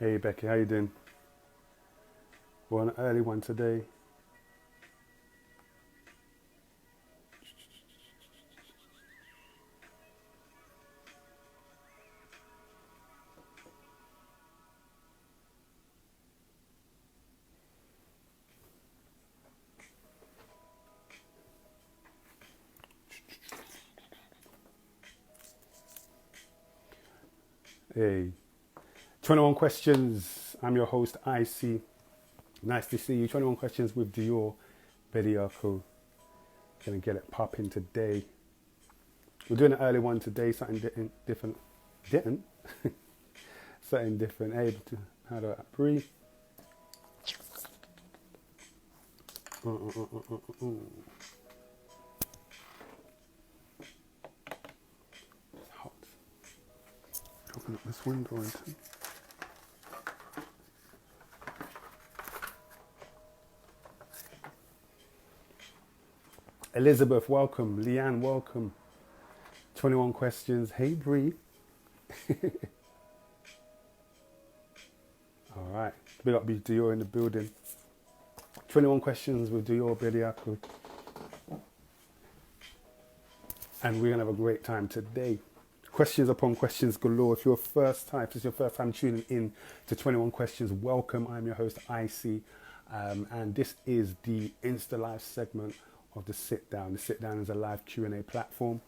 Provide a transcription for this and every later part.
Hey Becky, how you doing? We're on an early one today. Hey, 21 questions. I'm your host, IC. Nice to see you. 21 questions with Dior Bediako. Gonna get it popping today. We're doing an early one today, something different. Didn't? Something different. Hey, how do I breathe? It's hot. Open up this window and Elizabeth, welcome. Leanne, welcome. 21 questions. Hey, Bree. All right. Big up Dior in the building. 21 questions with Dior Bediako. And we're going to have a great time today. Questions upon questions galore. If you're first time, if this is your first time tuning in to 21 questions, welcome. I'm your host, IC. And this is the Insta Live segment of the Sit Down. The Sit Down is a live Q&A platform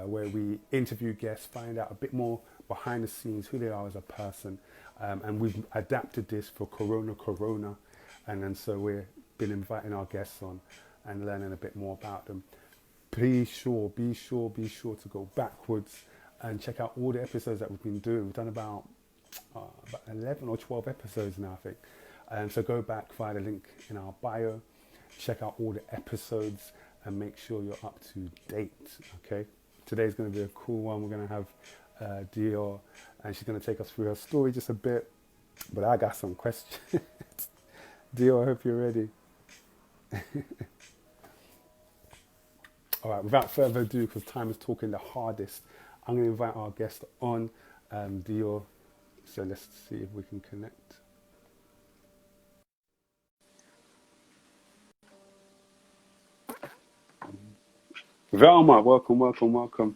where we interview guests, find out a bit more behind the scenes, who they are as a person. And we've adapted this for Corona. And so we've been inviting our guests on and learning a bit more about them. Be sure to go backwards and check out all the episodes that we've been doing. We've done about 11 or 12 episodes now, I think. And so go back via the link in our bio, check out all the episodes and make sure you're up to date, okay? Today's going to be a cool one. We're going to have Dior, and she's going to take us through her story just a bit. But I got some questions. Dior, I hope you're ready. All right, without further ado, because time is talking the hardest, I'm going to invite our guest on, Dior. So let's see if we can connect. Velma, welcome.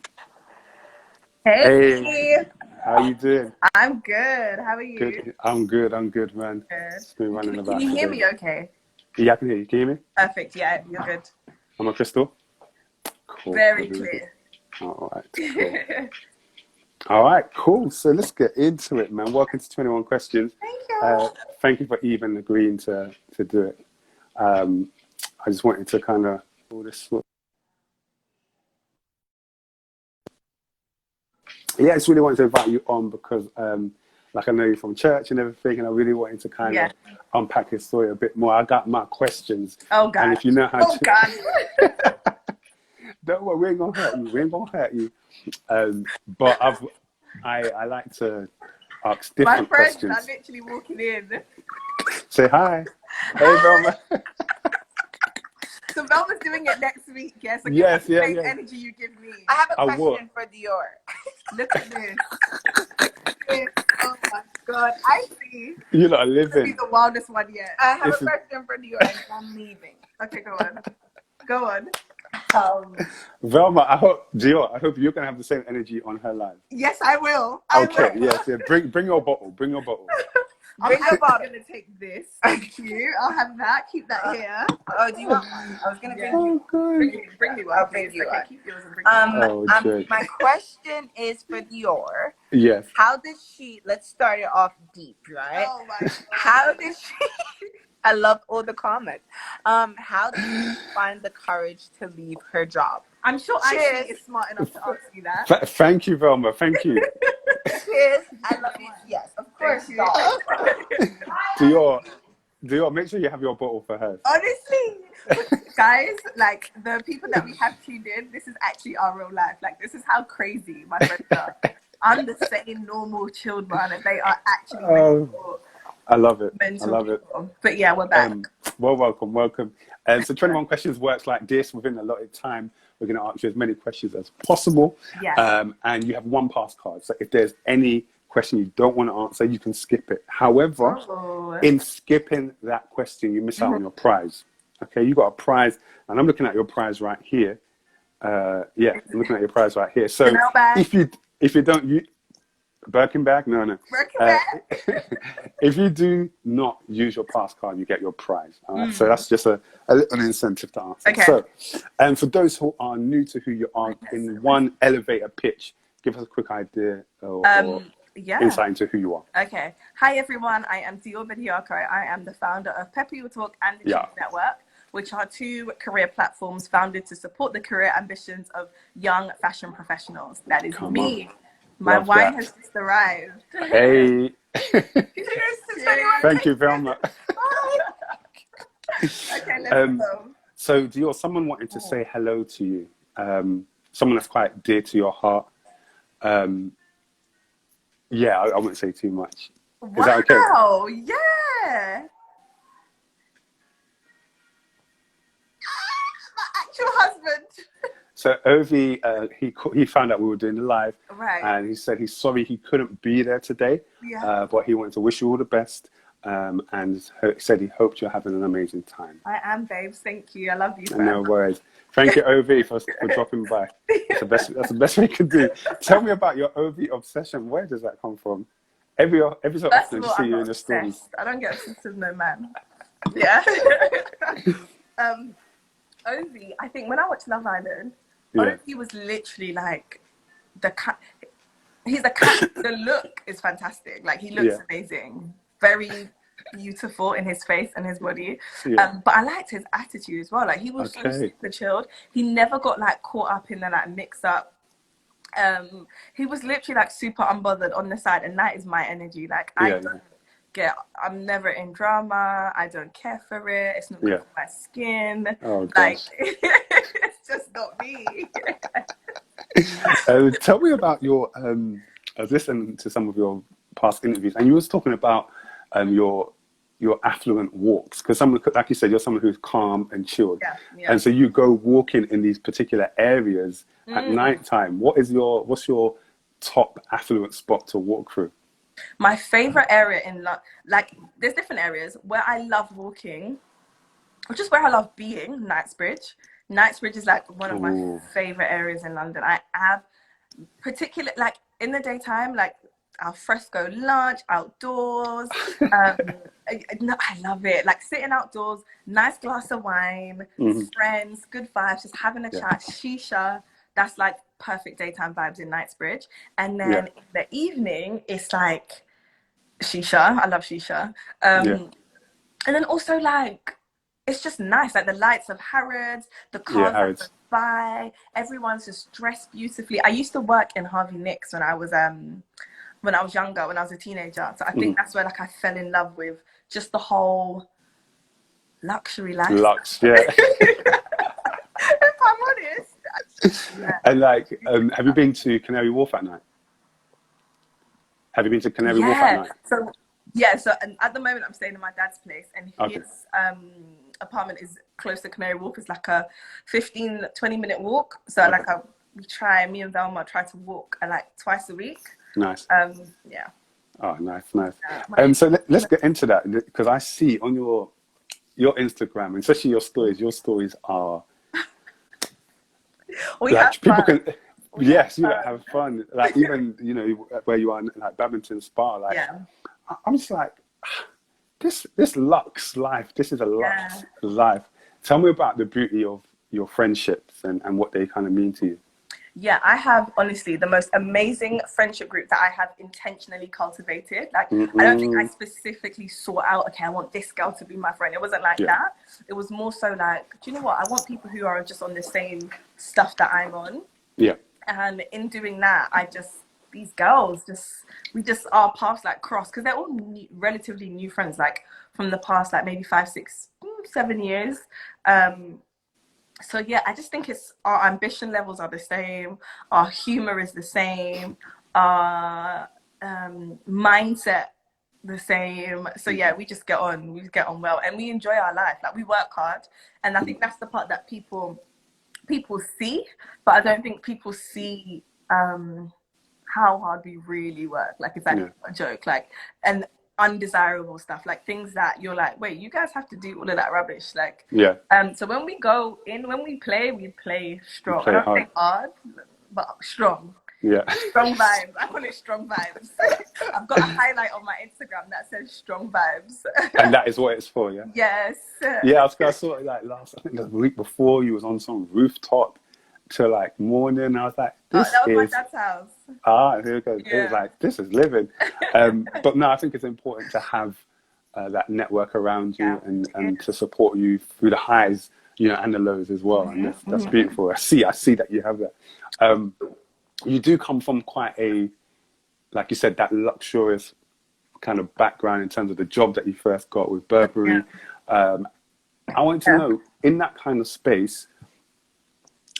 Hey, Hey, how you doing? I'm good. How are you? Good. I'm good, man. Good. Just been running Can about you hear today. me okay? Yeah, I can hear you. Can you hear me? Perfect. Yeah, you're good. I'm a Crystal. Cool. Very Really good. clear. All right. Cool. All right, cool. So let's get into it, man. Welcome to 21 Questions. Thank you. Thank you for even agreeing to do it. I just wanted to kind of all this. Yeah, I just really wanted to invite you on because, like, I know you're from church and everything, and I really wanted to kind of unpack your story a bit more. I got my questions. Oh, God. And if you know how Oh, to... God. Don't worry, we ain't gonna hurt you. But I like to ask different My friends questions. are literally walking in. Say hi. Hey, Velma. So Velma's doing it next week, yeah? So Yes, give me the yeah. same energy you give me. I have a I question for Dior. Look at this. Oh, my God. I see. You're not This will be living. the wildest one yet. I have It's a a- question for Dior and I'm leaving. Okay, go on. Go on. Velma, Dior, I hope you're gonna have the same energy on her live. Yes, I will. I Okay, will. yes, yeah. Bring your bottle. Bring your bottle. I'm Bring the bottle. going to take this. Thank you. I'll have that. Keep that here. Oh, do you want one? I was gonna bring Yeah. you. God. Bring me one. I'll bring please. you Okay, one. keep yours and bring me one. Oh, joke. My question is for Dior. Yes. How did she? Let's start it off deep, right? Oh my God. How did she? I love all the comments. How did she find the courage to leave her job? I'm sure Cheers. IC is smart enough to ask you that. Thank you, Velma. Thank you. Cheers. I love it. Yes, of course, Thank you. doll. Dior, make sure you have your bottle for her. Honestly, guys, like the people that we have tuned in, this is actually our real life. Like, this is how crazy my friends are. I'm the same normal chilled one, and they are actually I love it. mental I love it. people. But yeah, we're back. Well, welcome. So 21 questions works like this. Within a allotted time, we're going to ask you as many questions as possible. Yeah. And you have one pass card. So if there's any question you don't want to answer, you can skip it. However, Oh. in skipping that question, you miss out on your prize. Okay, you got a prize, and I'm looking at your prize right here. Yeah, I'm looking at your prize right here. So Chanel bag. if you don't, Birkin bag? No. Birkin bag. If you do not use your pass card, you get your prize. All right. So that's just an incentive to answer. Okay. So, and for those who are new to who you are, in one elevator pitch, give us a quick idea or insight into who you are. Okay. Hi everyone. I am Dior Bediako. I am the founder of Peppy Will Talk and the Cheese Network, which are two career platforms founded to support the career ambitions of young fashion professionals. That is me. My wine has just arrived. Hey. Thank you very much. Okay, let's go. So, Dior, someone wanted to say hello to you. Someone that's quite dear to your heart. Yeah, I wouldn't say too much. Is that okay? Wow, yeah. My actual husband. So Ovi, he found out we were doing the live, right, and he said he's sorry he couldn't be there today, but he wanted to wish you all the best, and said he hoped you're having an amazing time. I am, babes. Thank you. I love you. No worries. Thank you, Ovi, for dropping by. That's the best we can do. Tell me about your Ovi obsession. Where does that come from? Every so often, I see you in the stories. I don't get obsessed with no man. Yeah. Ovi, I think when I watched Love Island, Ovi was literally like he's the look is fantastic. Like, he looks amazing, very beautiful in his face and his body. But I liked his attitude as well. Like, he was so super chilled. He never got like caught up in the like mix up. He was literally like super unbothered on the side, and that is my energy. Like, I'm never in drama. I don't care for it. It's not good for my skin. Oh, like, it's just not me. Tell me about your I was listening to some of your past interviews, and you was talking about your affluent walks, because someone, like you said, you're someone who's calm and chilled, and so you go walking in these particular areas at night time. What's your top affluent spot to walk through? My favorite area like, there's different areas where I love walking, which is where I love being. Knightsbridge. Knightsbridge is like one of my favorite areas in London. I have particular, like, in the daytime, like al fresco lunch outdoors. I love it. Like, sitting outdoors, nice glass of wine, friends, good vibes, just having a chat, shisha. That's like perfect daytime vibes in Knightsbridge. And then in the evening, it's like shisha. I love shisha. And then also, like, it's just nice. Like, the lights of Harrods, the cars that go by, everyone's just dressed beautifully. I used to work in Harvey Nicks when I was younger, when I was a teenager. So I think that's where, like, I fell in love with just the whole luxury life. If I'm honest. And like, have you been to Canary Wharf at night? Have you been to Canary Wharf at night? So at the moment I'm staying in my dad's place, and his apartment is close to Canary Wharf. It's like a 15-20 minute walk. So like, me and Velma try to walk like twice a week. Nice. Oh, nice. So let's get into that, because I see on your Instagram, and especially your stories are people can have fun. Like, even where you are, like Badminton Spa. Like, I'm just like, this luxe life. This is a luxe life. Tell me about the beauty of your friendships and what they kind of mean to you. Yeah, I have, honestly, the most amazing friendship group that I have intentionally cultivated. Like, I don't think I specifically sought out, okay, I want this girl to be my friend. It wasn't like that. It was more so like, do you know what? I want people who are just on the same stuff that I'm on. Yeah. And in doing that, these girls, our paths like cross, because they're all relatively new friends, like from the past, like maybe 5, 6, 7 years. So yeah, I just think our ambition levels are the same, our humor is the same, our mindset the same. So yeah, we get on well, and we enjoy our life. Like, we work hard, and I think that's the part that people see, but I don't think people see how hard we really work. Like, it's like a joke. Like, and undesirable stuff, like things that you're like, wait, you guys have to do all of that rubbish. Like, so when we go in, when we play strong. I don't play hard, but strong. Yeah. Strong vibes. I call it strong vibes. I've got a highlight on my Instagram that says strong vibes. And that is what it's for, yeah? Yes. Yeah, I saw it like I think the week before, you was on some rooftop till like morning. I was like, this that was my is... dad's house. Here it goes. It was like, this is living. But no, I think it's important to have that network around you and to support you through the highs, you know, and the lows as well. And that's beautiful. I see that you have that. You do come from quite a, like you said, that luxurious kind of background in terms of the job that you first got with Burberry. I wanted to know, in that kind of space,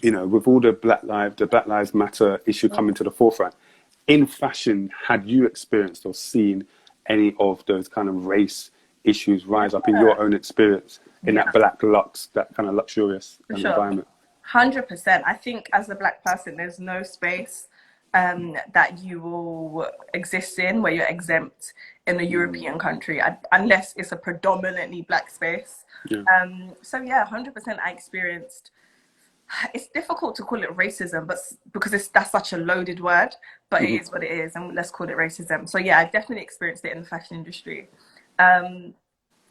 you know, with all the Black Lives Matter issue coming to the forefront, in fashion, had you experienced or seen any of those kind of race issues rise up in your own experience in that black lux, that kind of luxurious environment? 100%. I think as a Black person, there's no space that you will exist in where you're exempt in a European country, unless it's a predominantly Black space. So yeah, 100% I experienced. It's difficult to call it racism, but because that's such a loaded word, but it is what it is, and let's call it racism. So yeah, I definitely experienced it in the fashion industry. And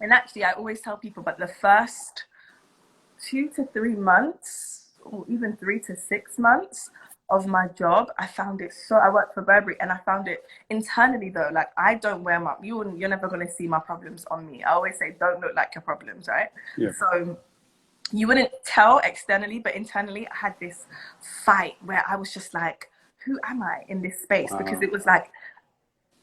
actually, I always tell people, but the first 2 to 3 months, or even 3 to 6 months of my job, I found it I worked for Burberry, and I found it internally though, like, I don't wear my, you're never going to see my problems on me. I always say, don't look like your problems, right? So you wouldn't tell externally, but internally I had this fight where I was just like, who am I in this space? Because it was like,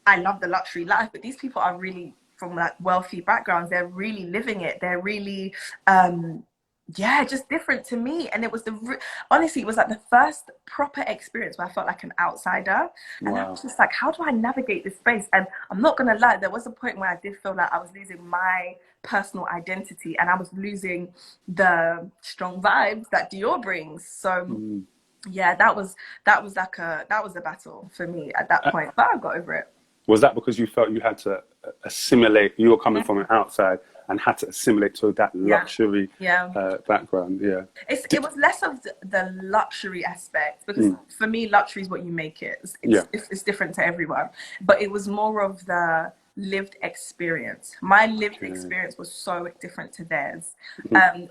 I love the luxury life, but these people are really from like wealthy backgrounds. They're really living it. They're really, just different to me. And it was honestly, it was like the first proper experience where I felt like an outsider. And I was just like, how do I navigate this space? And I'm not going to lie, there was a point where I did feel like I was losing my personal identity, and I was losing the strong vibes that Dior brings. So yeah, that was a battle for me at that point, but I got over it. Was that because you felt you had to assimilate, you were coming from an outside and had to assimilate to that luxury background? It was less of the luxury aspect, because for me, luxury is what you make it. It's different to everyone, but it was more of the lived experience. My lived experience was so different to theirs,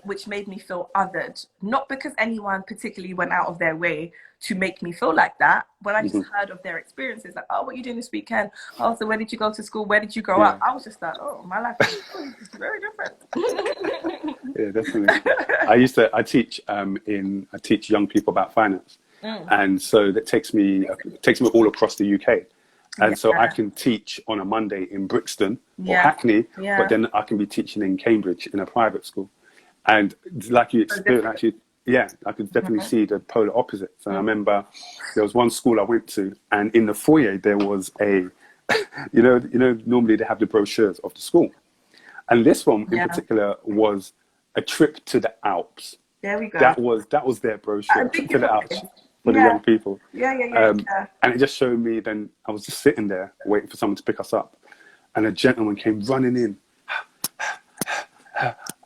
which made me feel othered, not because anyone particularly went out of their way to make me feel like that. When I just heard of their experiences, like, oh, what are you doing this weekend? Oh, so where did you go to school? Where did you grow up? I was just like, oh, my life is very different. Yeah, definitely. I teach young people about finance, and so that takes me all across the UK. And so I can teach on a Monday in Brixton or Hackney, but then I can be teaching in Cambridge in a private school. And like you experienced, actually, I could definitely see the polar opposites. And I remember there was one school I went to, and in the foyer there was a, you know, normally they have the brochures of the school. And this one in particular was a trip to the Alps. There we go. That was their brochure, trip to the Alps. For the young people. And it just showed me, then I was just sitting there waiting for someone to pick us up, and a gentleman came running in.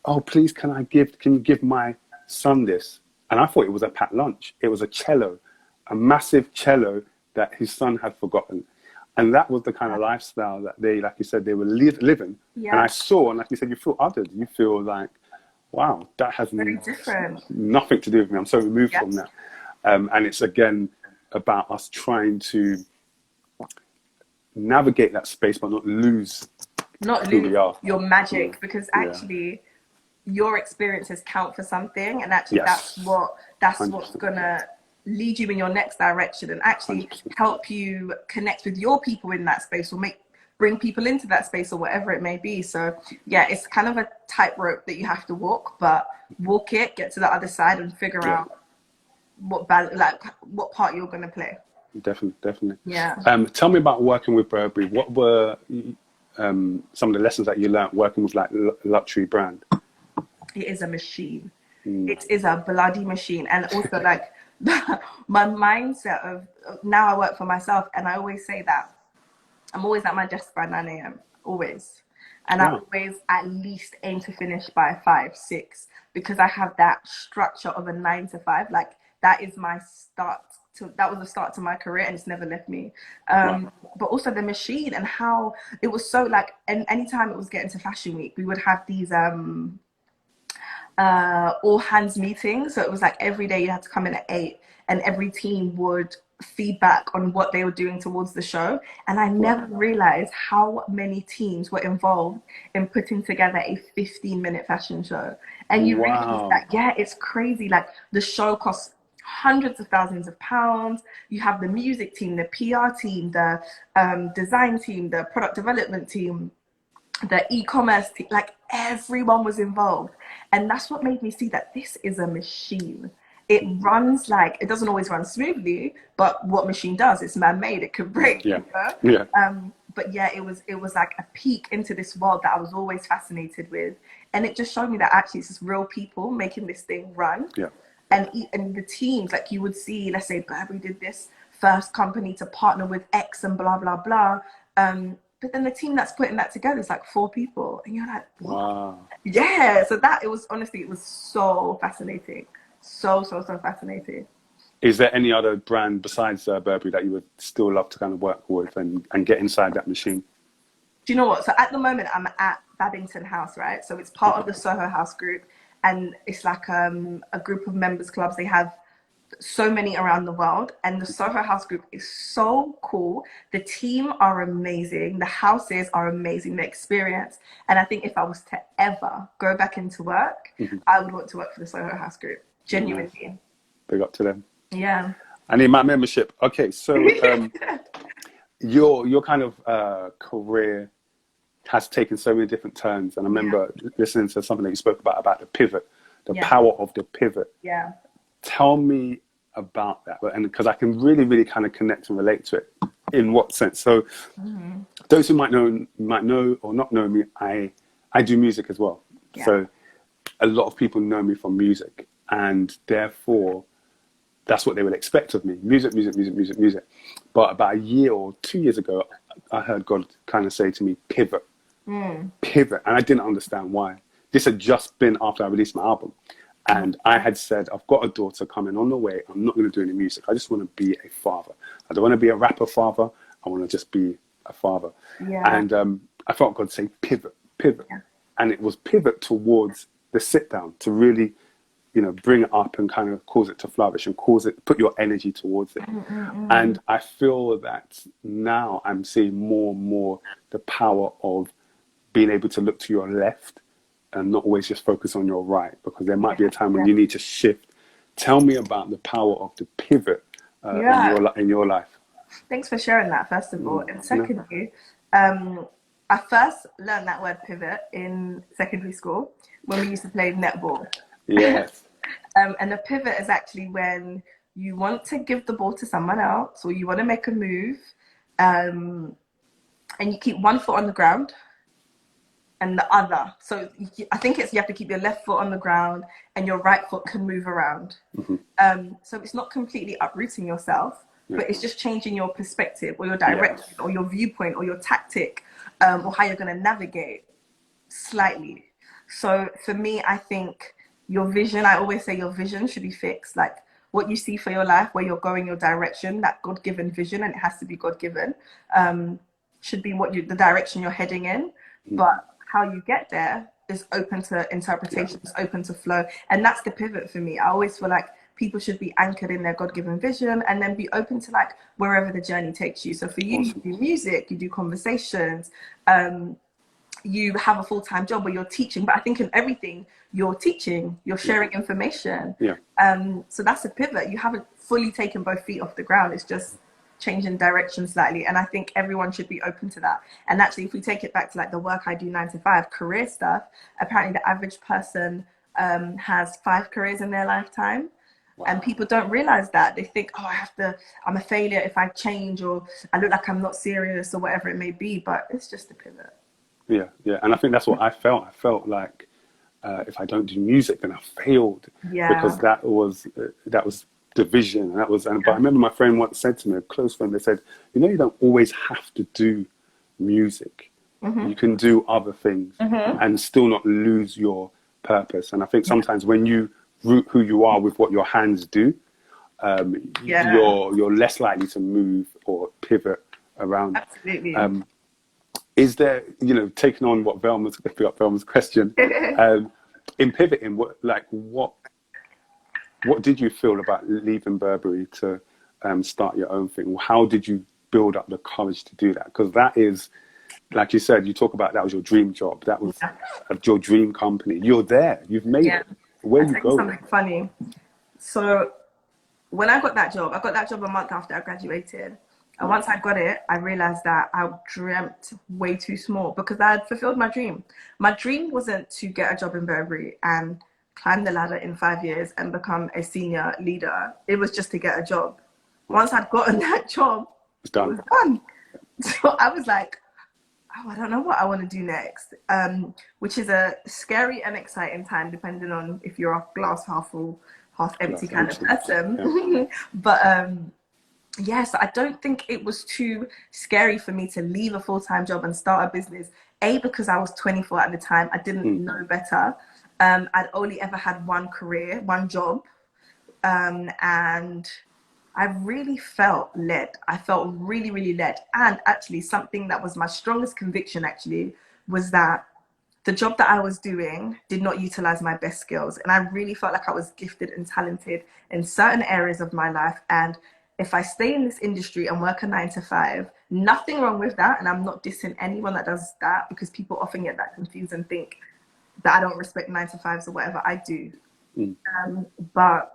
Oh, please, can you give my son this? And I thought it was a packed lunch. It was a cello, a massive cello that his son had forgotten. And that was the kind of lifestyle that they, like you said, they were living. And I saw, and like you said, you feel othered. You feel like, wow, that has nothing to do with me. I'm so removed from that. And it's again about us trying to navigate that space, but not lose your magic, because actually your experiences count for something, and actually that's what's gonna lead you in your next direction, and actually 100%. Help you connect with your people in that space, or bring people into that space, or whatever it may be. So yeah, it's kind of a tightrope that you have to walk, but walk it, get to the other side, and figure out what part you're going to play. Definitely. Yeah. Tell me about working with Burberry. What were some of the lessons that you learned working with like luxury brand? It is a machine. It is a bloody machine. And also, like, my mindset of now I work for myself, and I always say that I'm always at my desk by 9 a.m. always. And I Wow. always at least aim to finish by 5, 6, because I have that structure of a 9 to 5. Like that is my that was the start to my career, and it's never left me. Wow. But also the machine and how it was so like, and anytime it was getting to fashion week, we would have these all hands meetings. So it was like every day you had to come in at 8, and every team would feedback on what they were doing towards the show. And I never realized how many teams were involved in putting together a 15-minute fashion show. And you realize Wow. that, yeah, it's crazy. Like the show costs hundreds of thousands of pounds. You have the music team, the PR team, the design team, the product development team, the e-commerce team, like everyone was involved. And that's what made me see that this is a machine. It runs like, it doesn't always run smoothly, but what machine does, it's man-made, it could break. Yeah. You know? Yeah. But yeah, it was like a peek into this world that I was always fascinated with. And it just showed me that actually it's just real people making this thing run. Yeah. And the teams, like you would see, let's say Burberry did this first company to partner with X and blah, blah, blah. But then the team that's putting that together is like 4 people. And you're like, what? Wow. Yeah. So that, it was honestly, it was so fascinating. So fascinating. Is there any other brand besides Burberry that you would still love to kind of work with and get inside that machine? Do you know what? So at the moment, I'm at Babington House, right? So it's part of the Soho House group. And it's like a group of members clubs. They have so many around the world. And the Soho House group is so cool. The team are amazing. The houses are amazing. The experience. And I think if I was to ever go back into work, I would want to work for the Soho House group. Genuinely. Big up to them. Yeah. I need my membership. Okay, so your kind of career has taken so many different turns, and I remember listening to something that you spoke about the pivot, the power of the pivot. Yeah. Tell me about that, and because I can really kind of connect and relate to it. In what sense? So, those who might know or not know me, I do music as well. Yeah. So, a lot of people know me from music, and therefore, that's what they would expect of me. Music. But about a year or 2 years ago, I heard God kind of say to me, pivot. Pivot. And I didn't understand why. This had just been after I released my album. And I had said, I've got a daughter coming on the way. I'm not going to do any music. I just want to be a father. I don't want to be a rapper father. I want to just be a father. Yeah. And I felt God say, pivot. Yeah. And it was pivot towards the sit down, to really, bring it up and kind of cause it to flourish and put your energy towards it. And I feel that now I'm seeing more and more the power of being able to look to your left and not always just focus on your right, because there might be a time when you need to shift. Tell me about the power of the pivot in your life. Thanks for sharing that, first of all. And secondly, I first learned that word pivot in secondary school when we used to play netball. Yes. And a pivot is actually when you want to give the ball to someone else, or you want to make a move, and you keep one foot on the ground and the other. So I think you have to keep your left foot on the ground and your right foot can move around. So it's not completely uprooting yourself, but it's just changing your perspective or your direction or your viewpoint or your tactic, or how you're going to navigate slightly. So for me, I think your vision, I always say your vision should be fixed. Like what you see for your life, where you're going, your direction, that God-given vision, and it has to be God-given, should be the direction you're heading in. But how you get there is open to interpretation, it's open to flow. And that's the pivot for me. I always feel like people should be anchored in their God-given vision and then be open to like wherever the journey takes you. So for you, you do music, you do conversations, you have a full-time job where you're teaching, but I think in everything you're teaching, you're sharing information. So that's a pivot. You haven't fully taken both feet off the ground. It's just changing direction slightly. And I think everyone should be open to that. And actually, if we take it back to like the work I do 9 to 5, career stuff, apparently the average person has 5 careers in their lifetime. Wow. And people don't realize that. They think, I'm a failure if I change, or I look like I'm not serious, or whatever it may be. But it's just a pivot. Yeah. And I think that's what I felt. I felt like if I don't do music, then I failed. Yeah. Because that was division. And that was, but I remember my friend once said to me, a close friend, they said, you know, you don't always have to do music. You can do other things and still not lose your purpose. And I think sometimes when you root who you are with what your hands do, you're less likely to move or pivot around. Absolutely. Is there, you know, taking on what Velma's question, in pivoting, what did you feel about leaving Burberry to start your own thing? How did you build up the courage to do that? Because that is, like you said, you talk about that was your dream job. That was your dream company. You're there. You've made it. Where you go? Something funny. So when I got that job a month after I graduated. And once I got it, I realized that I dreamt way too small because I had fulfilled my dream. My dream wasn't to get a job in Burberry and climb the ladder in 5 years and become a senior leader. It was just to get a job. Once I'd gotten that job, it was done. So I was like, oh, I don't know what I want to do next, which is a scary and exciting time, depending on if you're a glass half full, half empty kind of person. But yes, I don't think it was too scary for me to leave a full-time job and start a business. Because I was 24 at the time, I didn't know better. I'd only ever had one career, one job, and I really felt led. I felt really, really led. And actually something that was my strongest conviction actually was that the job that I was doing did not utilize my best skills. And I really felt like I was gifted and talented in certain areas of my life. And if I stay in this industry and work a 9 to 5, nothing wrong with that. And I'm not dissing anyone that does that because people often get that confused and think that I don't respect 9 to 5s or whatever. I do. But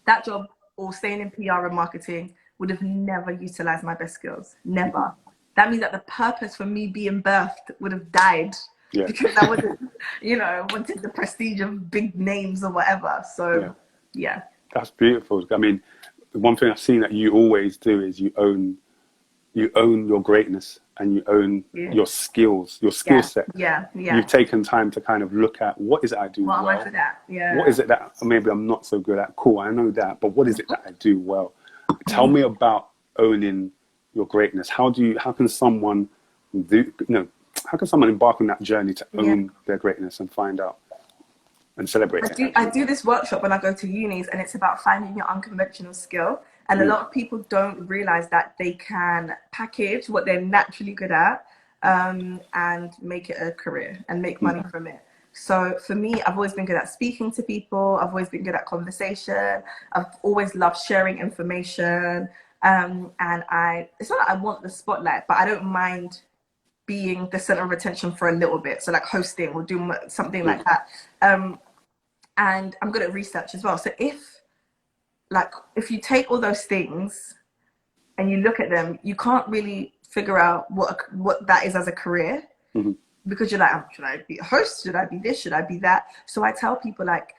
that job, or staying in PR and marketing, would have never utilized my best skills. Never. That means that the purpose for me being birthed would have died because I wasn't, you know, wanted the prestige of big names or whatever. So, yeah. That's beautiful. I mean, one thing I've seen that you always do is you own your greatness and you own your skills, your skill set. You've taken time to kind of look at what is it I do well. What am I good at? What is it that maybe I'm not so good at? Cool, I know that, but what is it that I do well? Tell me about owning your greatness. How can someone embark on that journey to own their greatness and find out and celebrate it? I do this workshop when I go to unis, and it's about finding your unconventional skill. And a lot of people don't realize that they can package what they're naturally good at and make it a career and make money from it. So for me, I've always been good at speaking to people. I've always been good at conversation. I've always loved sharing information. And it's not that I want the spotlight, but I don't mind being the center of attention for a little bit. So like hosting or doing something like that. And I'm good at research as well. So if you take all those things and you look at them, you can't really figure out what that is as a career because you're like, should I be a host? Should I be this? Should I be that? So I tell people, like,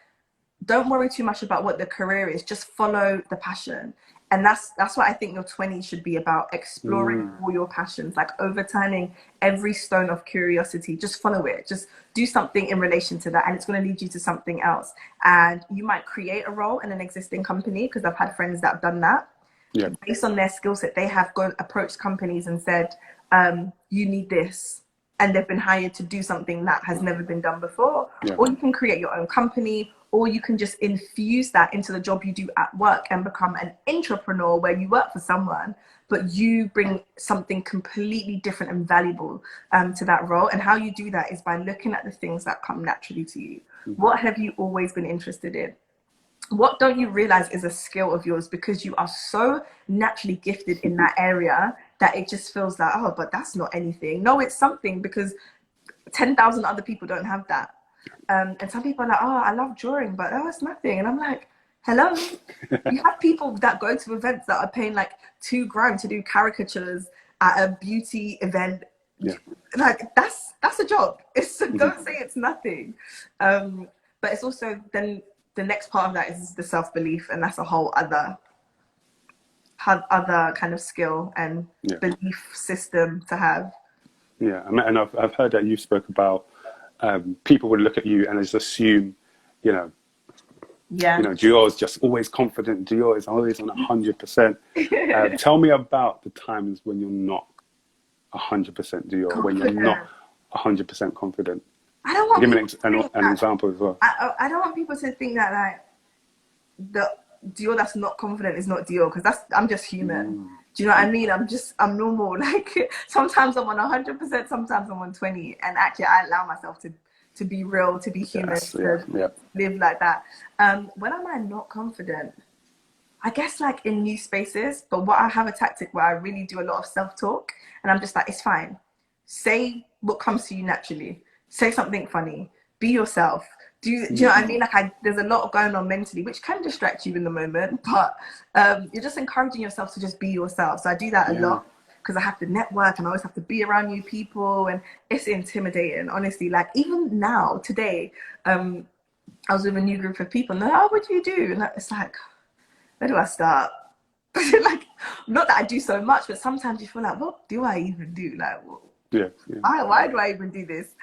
don't worry too much about what the career is. Just follow the passion. And that's what I think your 20s should be about, exploring all your passions, like overturning every stone of curiosity. Just follow it. Just do something in relation to that, and it's going to lead you to something else. And you might create a role in an existing company, because I've had friends that have done that. Based on their skill set, they have approached companies and said, you need this. And they've been hired to do something that has never been done before. Or you can create your own company, or you can just infuse that into the job you do at work and become an entrepreneur where you work for someone, but you bring something completely different and valuable to that role. And how you do that is by looking at the things that come naturally to you. What have you always been interested in? What don't you realize is a skill of yours because you are so naturally gifted in that area that it just feels like, oh, but that's not anything. No, it's something, because 10,000 other people don't have that. And some people are like, oh, I love drawing, but it's nothing. And I'm like, hello? You have people that go to events that are paying like $2,000 to do caricatures at a beauty event. Like, that's a job. Don't say it's nothing. But it's also then the next part of that is the self-belief, and that's a whole other kind of skill and belief system to have. And I've heard that you spoke about people would look at you and just assume, you know, Yeah. You know, Dior is just always confident. Dior is always on 100%. Tell me about the times when you're not 100% Dior, when you're not 100% confident. I don't want Give me an example as well. I don't want people to think that like the Dior that's not confident is not Dior, because I'm just human. Do you know what I mean? I'm normal. Like sometimes I'm on 100%, sometimes I'm on 20, and actually I allow myself to be real, to be human, live like that. When am I not confident? I guess like in new spaces, but what I have a tactic where I really do a lot of self-talk, and I'm just like, it's fine. Say what comes to you naturally. Say something funny. Be yourself. Do you know what I mean? Like there's a lot going on mentally, which can distract you in the moment, but you're just encouraging yourself to just be yourself. So I do that a lot because I have to network and I always have to be around new people, and it's intimidating, honestly. Like even now, today, I was with a new group of people and they're like, oh, what do you do? And it's like, where do I start? Like, not that I do so much, but sometimes you feel like, what do I even do? Like, why do I even do this?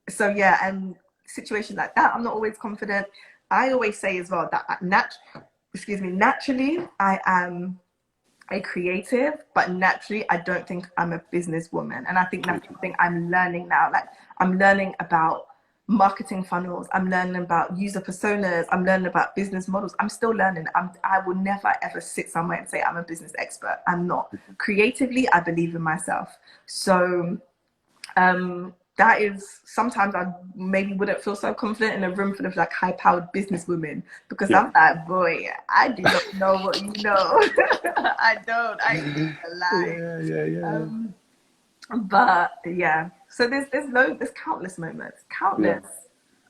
So yeah, and situation like that, I'm not always confident. I always say as well that naturally I am a creative, but naturally I don't think I'm a businesswoman. And I think that's something I'm learning now. Like I'm learning about marketing funnels, I'm learning about user personas, I'm learning about business models. I'm still learning. I will never ever sit somewhere and say I'm a business expert. I'm not. Creatively, I believe in myself. So that is, sometimes I maybe wouldn't feel so confident in a room full of like high-powered business women, because I'm like, boy, I do not know what you know. I don't. I ain't lie. But yeah, so there's countless moments, countless.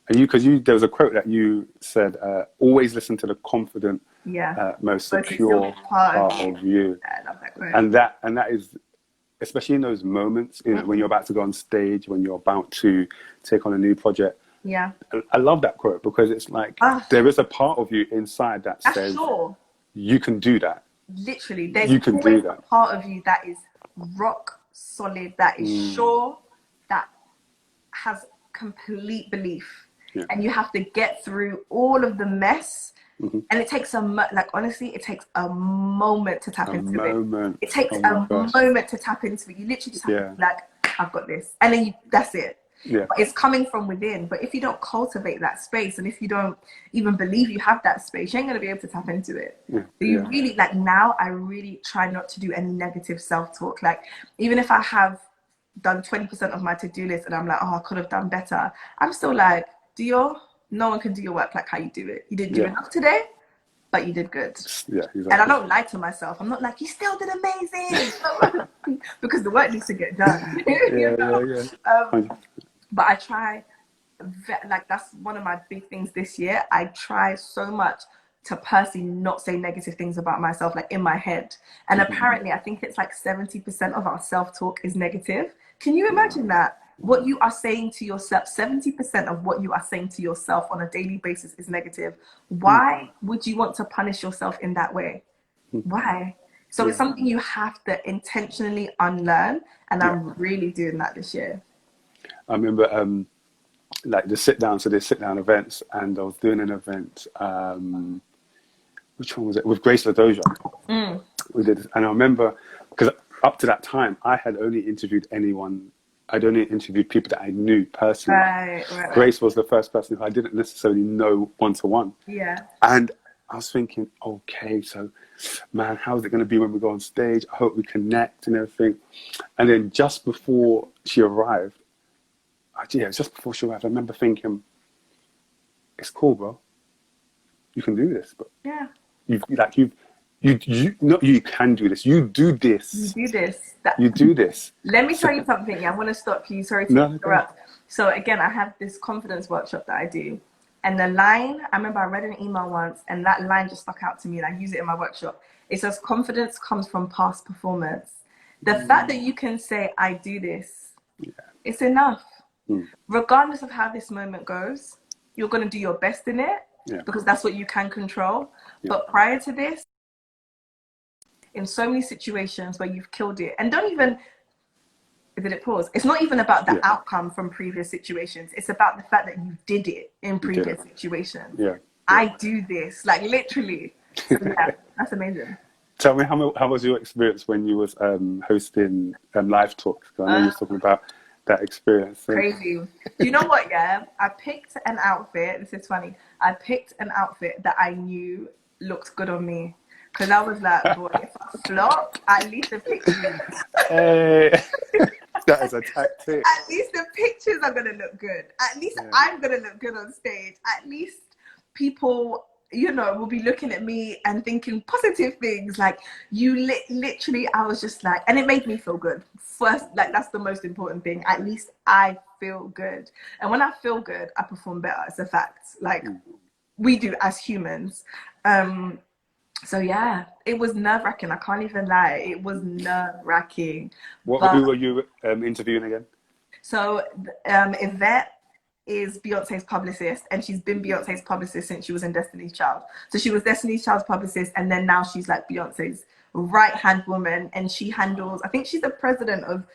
And there was a quote that you said, always listen to the confident, most secure part of you. Yeah, I love that quote. And that is, especially in those moments, you know, when you're about to go on stage, when you're about to take on a new project. Yeah. I love that quote, because it's like, there is a part of you inside that says, you can do that. Literally, there's you can do that. A part of you that is rock solid, that is sure, that has complete belief. And you have to get through all of the mess. And it takes honestly, it takes a moment to tap into it. It takes a moment to tap into it. You literally just have to be like, I've got this. And then that's it. But it's coming from within. But if you don't cultivate that space, and if you don't even believe you have that space, you ain't going to be able to tap into it. So you really, like now, I really try not to do any negative self-talk. Like, even if I have done 20% of my to-do list and I'm like, oh, I could have done better, I'm still like, Dior, no one can do your work like how you do it. You didn't do enough today, but you did good. Exactly. And I don't lie to myself. I'm not like, you still did amazing. Because the work needs to get done. You know? But I try, like that's one of my big things this year. I try so much to personally not say negative things about myself, like in my head. And apparently, I think it's like 70% of our self-talk is negative. Can you imagine that? What you are saying to yourself, 70% of what you are saying to yourself on a daily basis is negative. Why would you want to punish yourself in that way? Why? So it's something you have to intentionally unlearn. And I'm really doing that this year. I remember like the sit-down events, and I was doing an event, which one was it? With Grace LaDoja. We did, and I remember, because up to that time, I had only interviewed I'd only interviewed people that I knew personally. Right. Grace was the first person who I didn't necessarily know one-to-one. Yeah. And I was thinking, okay, so, man, how's it going to be when we go on stage? I hope we connect and everything. And then just before she arrived, I remember thinking, it's cool, bro. You can do this, but you can do this. You do this. You do this. You do this. Let me tell you something. I want to stop you. Sorry to interrupt. So again, I have this confidence workshop that I do. And the line, I remember I read an email once, and that line just stuck out to me, and I use it in my workshop. It says, confidence comes from past performance. The fact that you can say, I do this, it's enough. Regardless of how this moment goes, you're going to do your best in it, because that's what you can control. But prior to this, in so many situations where you've killed it, and don't even, did it pause? It's not even about the outcome from previous situations. It's about the fact that you did it in previous situations. I do this, like literally. So yeah, that's amazing. Tell me, how was your experience when you was hosting live talks? 'Cause I know you was talking about that experience. So. Crazy. Do you know what? Yeah, I picked an outfit. This is funny. I picked an outfit that I knew looked good on me, because I was like, boy, if I flop, at least the pictures. Hey, that is a tactic. At least the pictures are gonna look good. At least I'm gonna look good on stage. At least people, you know, will be looking at me and thinking positive things. Like literally, I was just like, and it made me feel good. First, like that's the most important thing. At least I feel good, and when I feel good, I perform better. It's a fact. Like we do as humans. So yeah, it was nerve-wracking. I can't even lie. It was nerve-wracking. Who were you interviewing again? So Yvette is Beyonce's publicist, and she's been Beyonce's publicist since she was in Destiny's Child. So she was Destiny's Child's publicist, and then now she's like Beyonce's right-hand woman, and she handles, I think she's the president of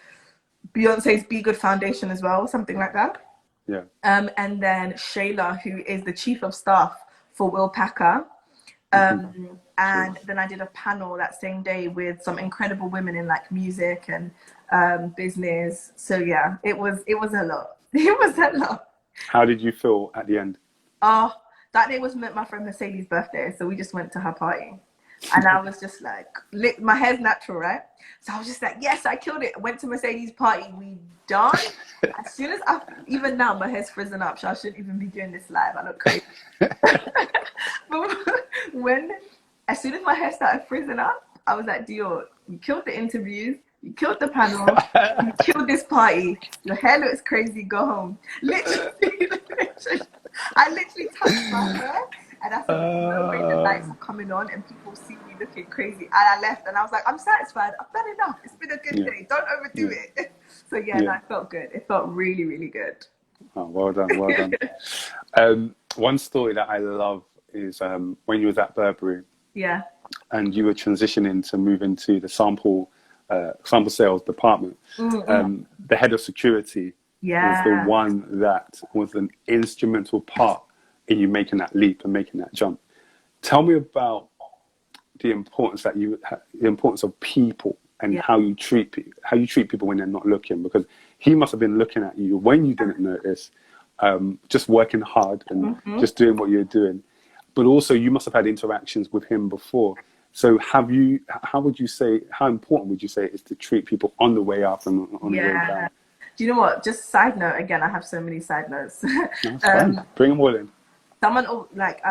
Beyonce's Be Good Foundation as well, something like that. Yeah. And then Shayla, who is the chief of staff for Will Packer. And then I did a panel that same day with some incredible women in like music and business. So yeah, it was a lot. It was a lot. How did you feel at the end? Oh, that day was my friend Mercedes' birthday, so we just went to her party. And I was just like, my hair's natural, right? So I was just like, yes, I killed it. Went to Mercedes' party, we done. As soon as even now, my hair's frizzing up, so I shouldn't even be doing this live. I look crazy. But as soon as my hair started frizzing up, I was like, Dior, you killed the interviews, you killed the panel, you killed this party. Your hair looks crazy, go home. Literally, I literally touched my hair. And I said, no way the lights are coming on and people see me looking crazy. And I left and I was like, I'm satisfied. I've done enough. It's been a good day. Don't overdo it. So no, it felt good. It felt really, really good. Oh, well done, well done. One story that I love is when you was at Burberry. Yeah. And you were transitioning to move into the sample sales department. The head of security was the one that was an instrumental part in you making that leap and making that jump. Tell me about the importance of people and how you treat people when they're not looking, because he must have been looking at you when you didn't notice, just working hard and just doing what you're doing. But also you must have had interactions with him before. So how important would you say it is to treat people on the way up and on the way down? Do you know what? Just side note, again, I have so many side notes. That's fine. Bring them all in. Someone like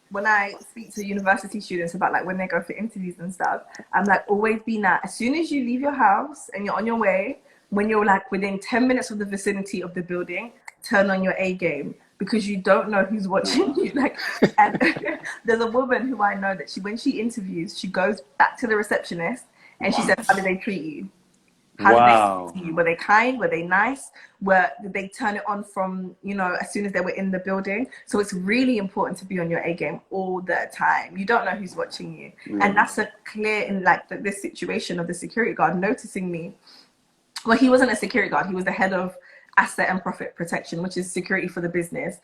when I speak to university students about like when they go for interviews and stuff, I'm like, always be nice. As soon as you leave your house and you're on your way, when you're like within 10 minutes of the vicinity of the building, turn on your A game, because you don't know who's watching you. Like, and there's a woman who I know that when she interviews, she goes back to the receptionist and she says, how did they treat you? How did they treat you? Were they kind? Were they nice? Did they turn it on from, as soon as they were in the building? So it's really important to be on your A game all the time. You don't know who's watching you. And that's a clear in like this situation of the security guard noticing me. Well, he wasn't a security guard. He was the head of asset and profit protection, which is security for the business.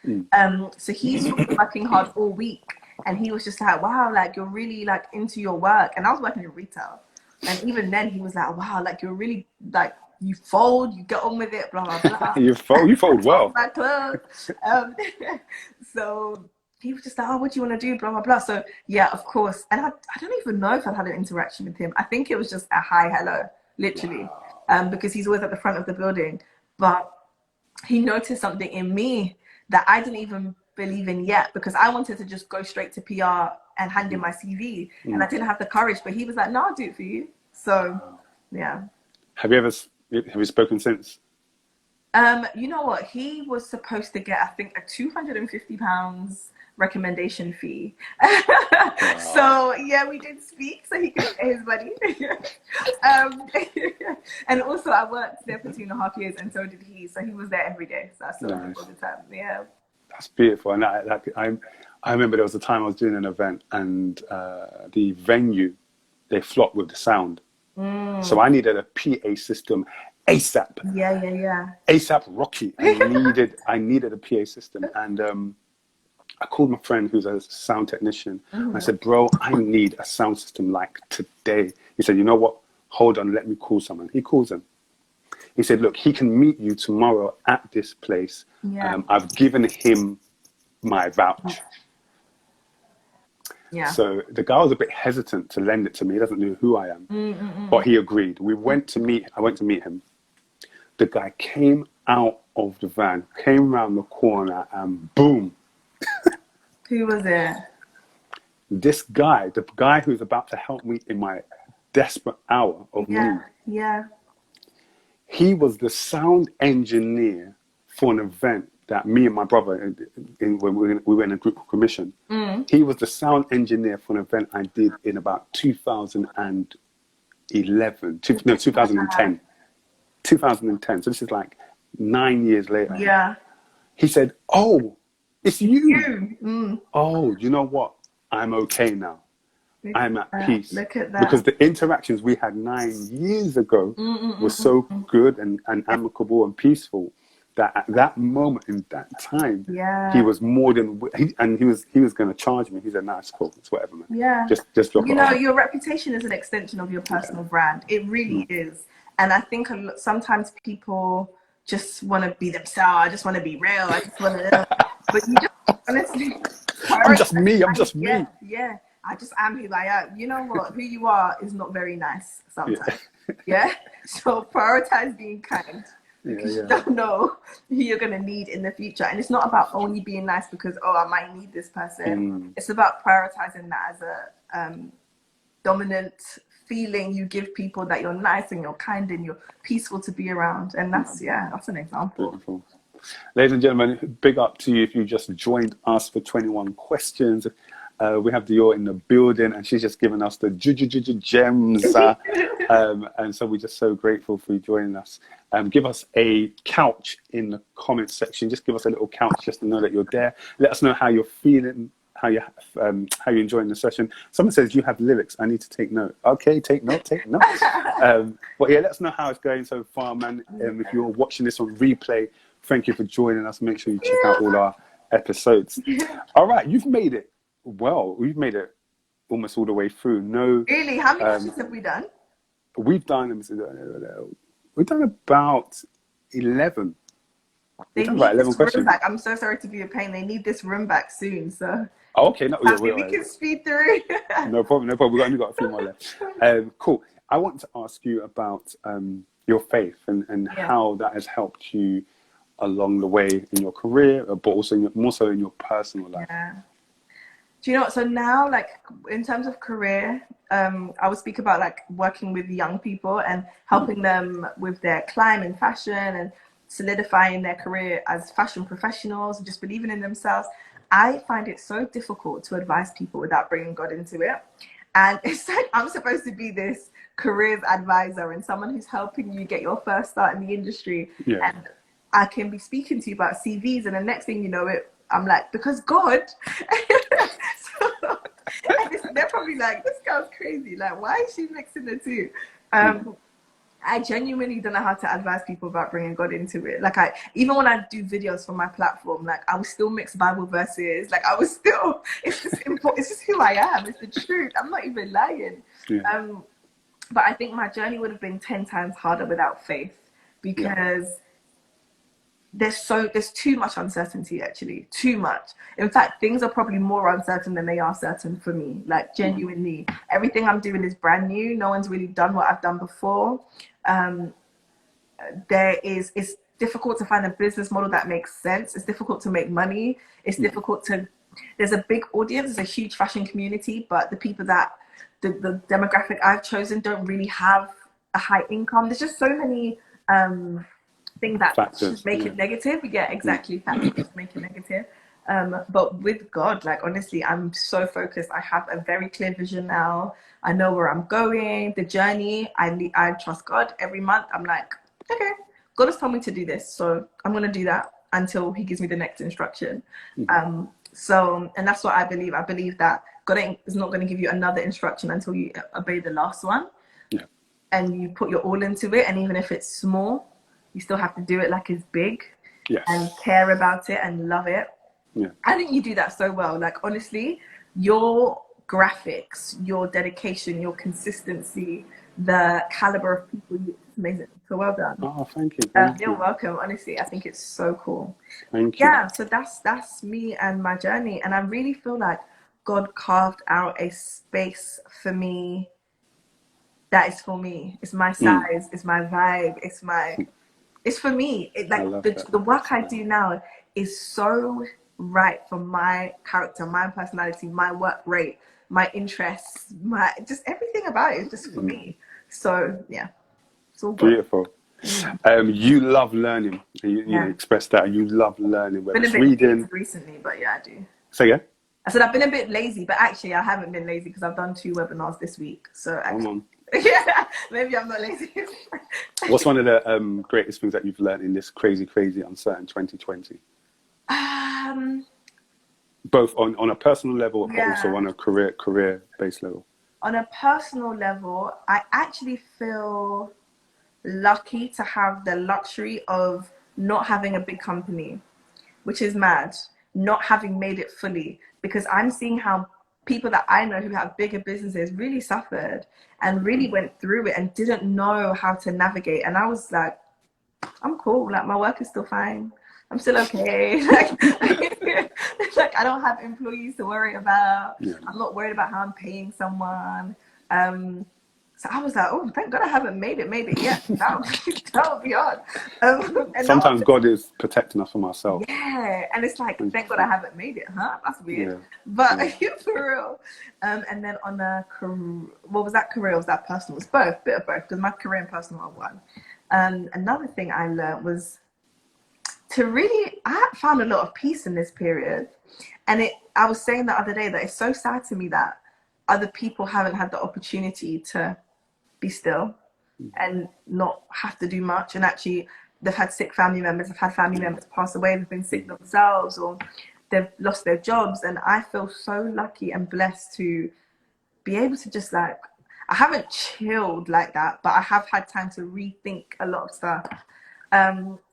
So he's working hard all week. And he was just like, wow, like you're really like into your work. And I was working in retail. And even then he was like, wow, like you're really like, you fold, you get on with it, blah, blah, blah. you fold well. My clothes. So he was just like, oh, what do you want to do, blah, blah, blah. So yeah, of course. And I don't even know if I'd had an interaction with him. I think it was just a hi, hello, literally. Because he's always at the front of the building. But he noticed something in me that I didn't even believe in yet, because I wanted to just go straight to PR and hand in my CV, and I didn't have the courage. But he was like, no, I'll do it for you. So yeah. Have you spoken since? You know what, he was supposed to get, I think, a £250 recommendation fee. So yeah, we did speak so he could get his money. And also I worked there for 2.5 years, and so did he, so he was there every day, so I saw him all the time. Yeah, that's beautiful. And I remember there was a time I was doing an event, and the venue, they flopped with the sound, so I needed a PA system ASAP. Yeah. ASAP Rocky. I needed a PA system, and I called my friend who's a sound technician. I said, bro, I need a sound system like today. He said, you know what? Hold on, let me call someone. He calls him. He said, look, he can meet you tomorrow at this place. Yeah. I've given him my vouch. Yeah. So the guy was a bit hesitant to lend it to me. He doesn't know who I am. But he agreed. I went to meet him. The guy came out of the van, came around the corner, and boom. Who was it? This guy, the guy who's about to help me in my desperate hour of need. Yeah. He was the sound engineer for an event that me and my brother, when we were in a group commission, he was the sound engineer for an event I did in about 2010. 2010. So this is like 9 years later. Yeah. He said, oh, it's you. Oh, you know what? I'm okay now. I'm at peace. Look at that. Because the interactions we had 9 years ago were so good and amicable and peaceful that at that moment in that time, he was more than, he was going to charge me. He said, nah, it's cool. It's whatever, man. Yeah. Just drop it off. Your reputation is an extension of your personal brand. It really is. And I think sometimes people just want to be themselves. I just want to be real. I just want to, but you just honestly, I'm just me. Yeah. I just am who I am. You know what? Who you are is not very nice sometimes. Yeah. So prioritize being kind because you don't know who you're gonna need in the future. And it's not about only being nice because I might need this person. It's about prioritizing that as a dominant feeling you give people, that you're nice and you're kind and you're peaceful to be around. And that's an example. Beautiful. Ladies and gentlemen, big up to you if you just joined us for 21 questions. We have Dior in the building, and she's just given us the gems. And so we're just so grateful for you joining us. Give us a couch in the comments section. Just give us a little couch just to know that you're there. Let us know how you're feeling, how you're enjoying the session. Someone says you have lyrics. I need to take note. Okay, take note. But yeah, let us know how it's going so far, man. If you're watching this on replay, thank you for joining us. Make sure you check out all our episodes. All right, you've made it. Well, we've made it almost all the way through. No, really? How many questions have we done? We've done about 11. They need about 11 this questions. room back. I'm so sorry to be a pain. They need this room back soon. So okay, no, we can speed through. No problem. We've only got a few more left. Cool. I want to ask you about your faith and how that has helped you along the way in your career, but also more so in your personal life. Yeah. Do you know what? So now, like in terms of career, I would speak about like working with young people and helping them with their climb in fashion and solidifying their career as fashion professionals and just believing in themselves. I find it so difficult to advise people without bringing God into it. And it's like I'm supposed to be this careers advisor and someone who's helping you get your first start in the industry. Yeah. And I can be speaking to you about CVs, and the next thing you know, I'm like, because God. They're probably like, this girl's crazy. Like, why is she mixing the two? I genuinely don't know how to advise people about bringing God into it. Like, even when I do videos for my platform, like I will still mix Bible verses. Like it's just who I am. It's the truth. I'm not even lying. Yeah. But I think my journey would have been 10 times harder without faith, because there's too much uncertainty, actually, too much. In fact, things are probably more uncertain than they are certain for me. Like, genuinely, everything I'm doing is brand new. No one's really done what I've done before. It's difficult to find a business model that makes sense. It's difficult to make money. It's difficult there's a big audience, there's a huge fashion community, but the people that the demographic I've chosen don't really have a high income. There's just so many things that just make it negative. Yeah, exactly. Factors just make it negative. But with God, like, honestly, I'm so focused. I have a very clear vision now. I know where I'm going, the journey. I trust God. Every month I'm like, okay, God has told me to do this, so I'm going to do that until he gives me the next instruction. And that's what I believe. I believe that God is not going to give you another instruction until you obey the last one. Yeah. And you put your all into it. And even if it's small, you still have to do it like it's big. Yes. And care about it and love it. Yeah. I think you do that so well. Like, honestly, your graphics, your dedication, your consistency, the caliber of people, it's amazing. So well done. Oh, thank you. Thank You're you. welcome. Honestly, I think it's so cool. Thank you. Yeah, so that's me and my journey. And I really feel like God carved out a space for me that is for me. It's my size, it's my vibe, it's for me. I love that. The work I do now is so right for my character, my personality, my work rate, my interests, my just everything about it is just for me. So yeah, it's all good. Beautiful. You love learning. You express that. You love learning, whether Been a it's bit reading. lazy recently, but yeah, I do. Say again? I said I've been a bit lazy, but actually I haven't been lazy because I've done 2 webinars this week. So Come actually, on. yeah, maybe I'm not lazy. What's one of the greatest things that you've learned in this crazy, uncertain 2020? Both on a personal level, but also on a career-based level. On a personal level, I actually feel lucky to have the luxury of not having a big company, which is mad, not having made it fully, because I'm seeing how people that I know who have bigger businesses really suffered and really went through it and didn't know how to navigate. And I was like, I'm cool. Like, my work is still fine. I'm still okay. Like I don't have employees to worry about. Yeah. I'm not worried about how I'm paying someone. So I was like, oh, thank God I haven't made it yet. That would be hard. And Sometimes God is protecting us from ourselves. yeah, and it's like, thank God I haven't made it, huh? That's weird. Yeah. But for real. And then on a career, what was that career? Or was that personal? It was both, bit of both, because my career and personal are one. Another thing I learned was I found a lot of peace in this period. And I was saying the other day that it's so sad to me that other people haven't had the opportunity to be still and not have to do much. And actually, they've had sick family members, they've had family members pass away, they've been sick themselves, or they've lost their jobs. And I feel so lucky and blessed to be able to just like, I haven't chilled like that, but I have had time to rethink a lot of stuff.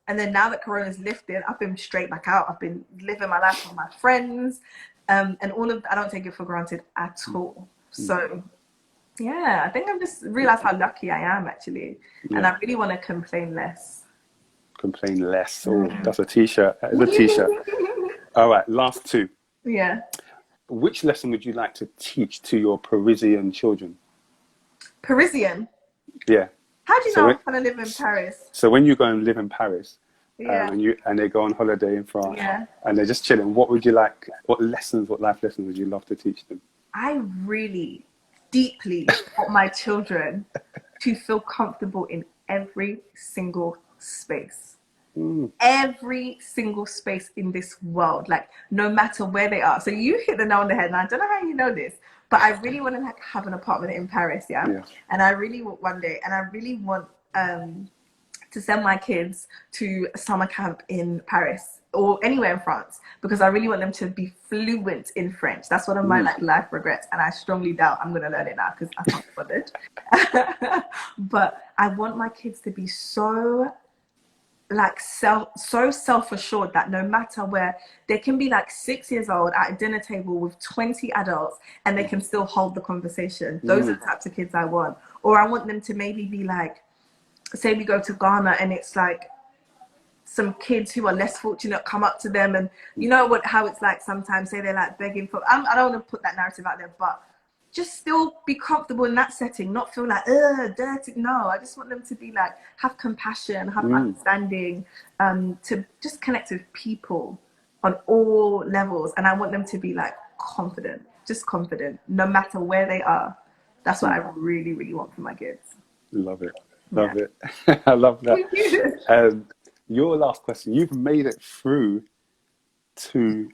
And then now that Corona's lifted, I've been straight back out. I've been living my life with my friends, and I don't take it for granted at all. So yeah, I think I've just realized how lucky I am actually, and I really want to complain less. Complain less. Oh, that's a t-shirt. That is a t-shirt. All right, last 2. Yeah. Which lesson would you like to teach to your Parisian children? Parisian? Yeah. How do you know I'm going to live in Paris? So when you go and live in Paris, Yeah. and they go on holiday in France, Yeah. and they're just chilling, what life lessons would you love to teach them? I really deeply want my children to feel comfortable in every single space. Every single space in this world, like no matter where they are. So you hit the nail on the head, and I don't know how you know this, but I really want to have an apartment in Paris, yeah? And I really want one day, and I really want to send my kids to a summer camp in Paris or anywhere in France, because I really want them to be fluent in French. That's one of my life regrets, and I strongly doubt I'm going to learn it now because I can't be bothered. But I want my kids to be so self-assured that no matter where, they can be like 6 years old at a dinner table with 20 adults and they can still hold the conversation. Those are the types of kids I want. Or I want them to maybe be like, say we go to Ghana and it's like some kids who are less fortunate come up to them, and you know how it's like sometimes, say they're like begging for, I don't want to put that narrative out there, but just still be comfortable in that setting, not feel like, dirty. No, I just want them to be like, have compassion, have understanding, to just connect with people on all levels. And I want them to be like confident, no matter where they are. That's what I really, really want for my kids. Love it. I love that. Your last question, you've made it through to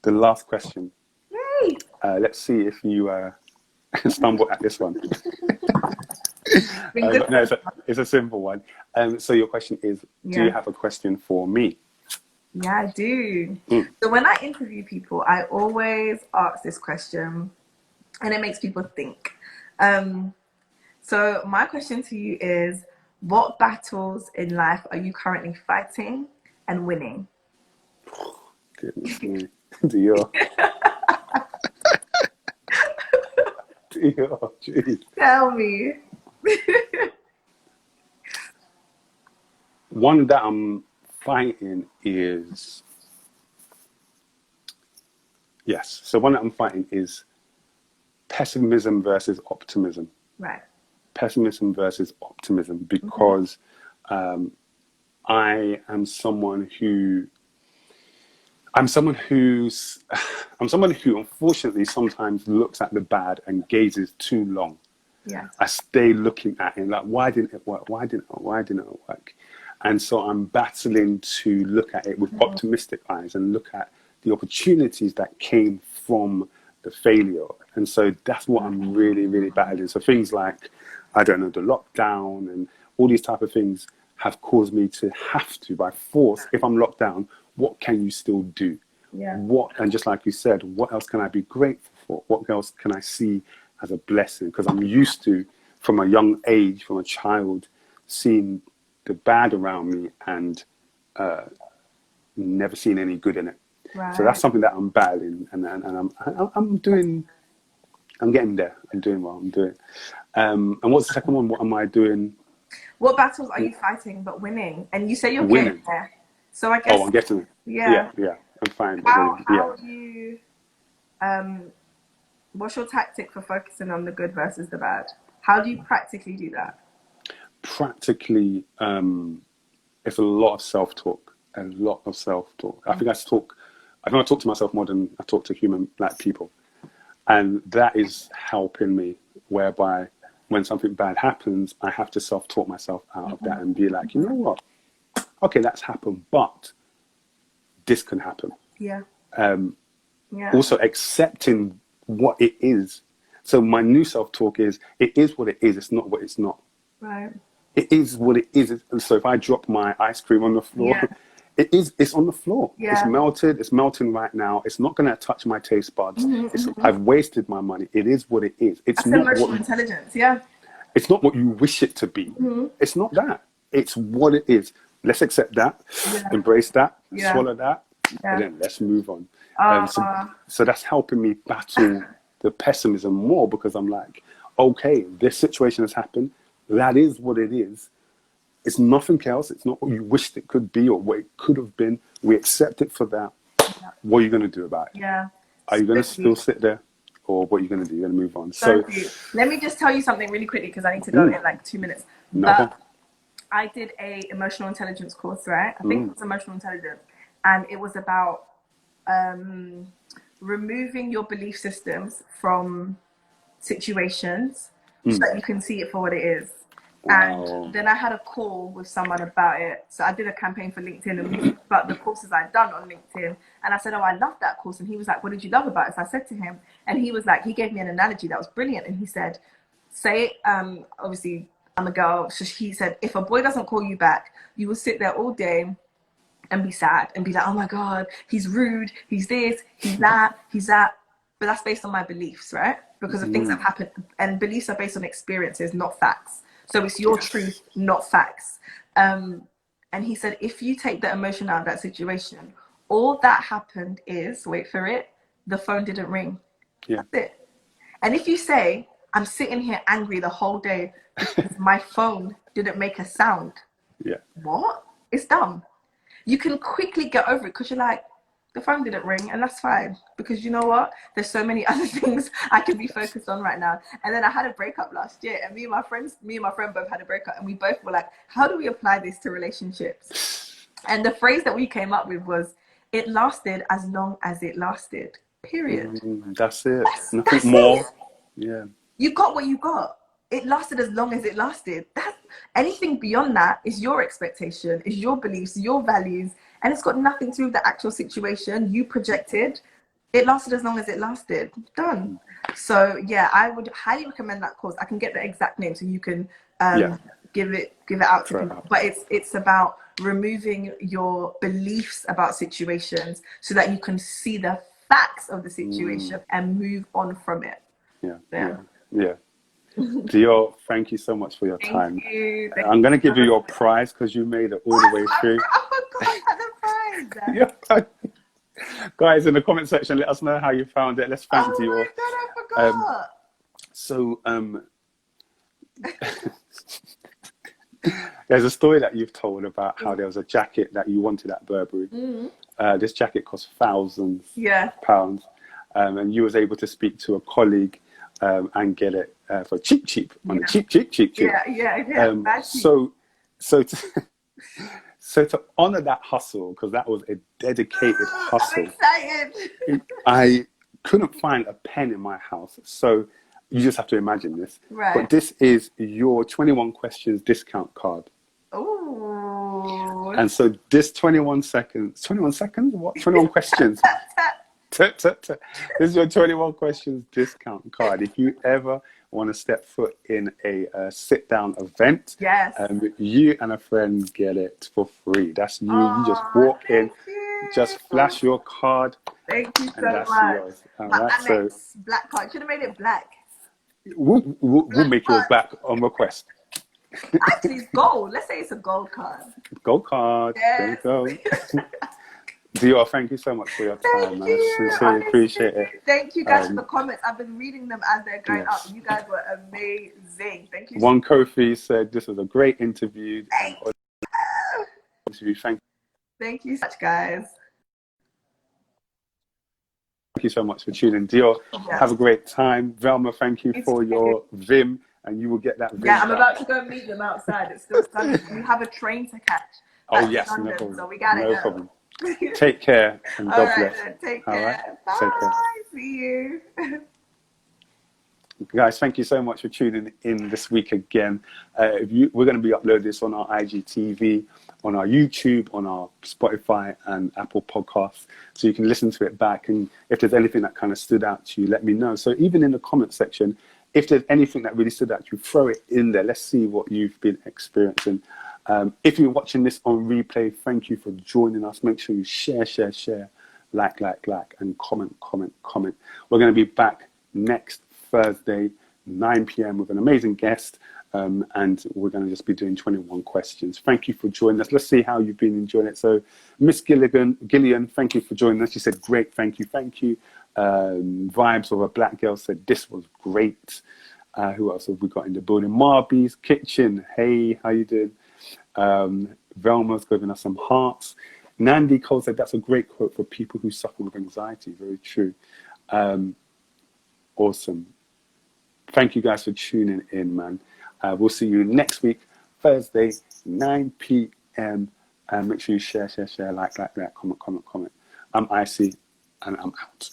the last question. Yay! Let's see if you stumble at this one. No, it's a simple one. So your question is, do you have a question for me? Yeah, I do. So when I interview people, I always ask this question, and it makes people think. So my question to you is, what battles in life are you currently fighting and winning? Goodness me. Dior. Dior, jeez. Tell me. One that I'm fighting is, yes. So one that I'm fighting is pessimism versus optimism. Right. Pessimism versus optimism, because I am someone who I'm someone who unfortunately sometimes looks at the bad and gazes too long. Yeah. I stay looking at it like, why didn't it work? Why didn't it work? And so I'm battling to look at it with optimistic eyes and look at the opportunities that came from the failure. And so that's what I'm really, really battling. So things like, I don't know, the lockdown and all these type of things have caused me to have to, by force, if I'm locked down, what can you still do? Yeah. And just like you said, what else can I be grateful for? What else can I see as a blessing? Because I'm used to, from a young age, from a child, seeing the bad around me and never seeing any good in it. Right. So that's something that I'm battling, and I'm getting there. I'm doing well. I'm doing. And what's the second one? What am I doing? What battles are you fighting but winning? And you say you're Winning. getting there. So I guess. Oh, I'm getting it. Yeah. Yeah. I'm fine. How do you? What's your tactic for focusing on the good versus the bad? How do you practically do that? Practically, it's a lot of self-talk. A lot of self-talk. I think I talk to myself more than I talk to human people, and that is helping me. Whereby, when something bad happens, I have to self-talk myself out of that and be like, you know what? Okay, that's happened, but this can happen. Yeah. Also accepting what it is. So my new self-talk is, it is what it is. It's not what it's not. Right. It is what it is. So if I drop my ice cream on the floor, it's on the floor. Yeah. It's melted. It's melting right now. It's not going to touch my taste buds. I've wasted my money. It is what it is. It's That's not emotional intelligence. Yeah. It's not what you wish it to be. It's not that. It's what it is. Let's accept that, embrace that, swallow that, and then let's move on. So that's helping me battle the pessimism more, because I'm like, okay, this situation has happened. That is what it is. It's nothing else. It's not what you wished it could be or what it could have been. We accept it for that. What are you going to do about it? Yeah. Are you going to still sit there, or what are you going to do? You're going to move on. So let me just tell you something really quickly, because I need to go in like 2 minutes. But I did a emotional intelligence course, right? I think it was emotional intelligence, and it was about removing your belief systems from situations so that you can see it for what it is. Wow. And then I had a call with someone about it. So I did a campaign for LinkedIn and about the courses I'd done on LinkedIn. And I said, oh, I love that course. And he was like, what did you love about it? So I said to him, and he was like, he gave me an analogy that was brilliant. And he said, say, obviously I'm a girl. So he said, if a boy doesn't call you back, you will sit there all day and be sad and be like, oh my God, he's rude. He's this, he's that, he's that. But that's based on my beliefs, right? Because of things that have happened. And beliefs are based on experiences, not facts. So it's your truth, not facts. And he said, if you take the emotion out of that situation, all that happened is, wait for it, the phone didn't ring. Yeah. That's it. And if you say, I'm sitting here angry the whole day because my phone didn't make a sound. Yeah. What? It's dumb. You can quickly get over it because you're like, the phone didn't ring, and that's fine, because you know what? There's so many other things I can be focused on right now. And then I had a breakup last year, and me and my friend both had a breakup, and we both were like, how do we apply this to relationships? And the phrase that we came up with was, it lasted as long as it lasted, period. That's it. Nothing that's more. It. Yeah. You got what you got. It lasted as long as it lasted. Anything beyond that is your expectation, is your beliefs, your values, and it's got nothing to do with the actual situation you projected. It lasted as long as it lasted. Done. So yeah, I would highly recommend that course. I can get the exact name so you can give it out to people. But it's about removing your beliefs about situations so that you can see the facts of the situation and move on from it. Yeah. Dior, thank you so much for your time. Thank you. I'm going to give you your prize because you made it all the way through. Oh God, I had a prize. Yeah. Guys, in the comment section, let us know how you found it. Let's thank Oh Dior. my God, I forgot. So, there's a story that you've told about how there was a jacket that you wanted at Burberry. This jacket cost thousands of pounds, and you was able to speak to a colleague and get it for cheap on the cheap. Yeah. So to honor that hustle, because that was a dedicated hustle, I'm excited. I couldn't find a pen in my house. So you just have to imagine this. Right. But this is your 21 questions discount card. Ooh. And so this 21 seconds, what? 21 questions. This is your 21 questions discount card. If you ever want to step foot in a sit-down event, Yes. you and a friend get it for free. That's you. You just walk in, just flash your card, Thank you so and that's much. yours. All My right, so Amex black card. Should have made it black. we'll make yours back on request. Actually, it's gold. Let's say it's a gold card. Gold card. Yes. There you go. Dior, thank you so much for your time, man. I sincerely appreciate it. Thank you guys for the comments. I've been reading them as they're going up. You guys were amazing. Thank you. One Kofi said this was a great interview. Thank you. Thank you so much, guys. Thank you so much for tuning in. Dior, have a great time. Velma, thank you for your Vim, and you will get that Vim. Yeah, I'm about to go meet them outside. It's still sunny. We have a train to catch. Oh, yes, London, no problem. So we gotta no go. problem. Take care and God bless. Then, take care. All right? Bye. Take care. See you. Guys, thank you so much for tuning in this week again. We're going to be uploading this on our IGTV, on our YouTube, on our Spotify and Apple podcasts, so you can listen to it back. And if there's anything that kind of stood out to you, let me know. So even in the comment section, if there's anything that really stood out to you, throw it in there. Let's see what you've been experiencing. If you're watching this on replay, thank you for joining us. Make sure you share, like, and comment. We're going to be back next Thursday, 9 p.m. with an amazing guest, and we're going to just be doing 21 questions. Thank you for joining us. Let's see how you've been enjoying it. So Miss Gillian, thank you for joining us. She said, great, thank you. Vibes of a Black Girl said, this was great. Who else have we got in the building? Marby's Kitchen, hey, how you doing? Velma's giving us some hearts. Nandi Cole said, that's a great quote for people who suffer with anxiety. Very true. Awesome. Thank you guys for tuning in, man. We'll see you next week, Thursday, 9 p.m. Make sure you share, like, comment. I'm Icy, and I'm out.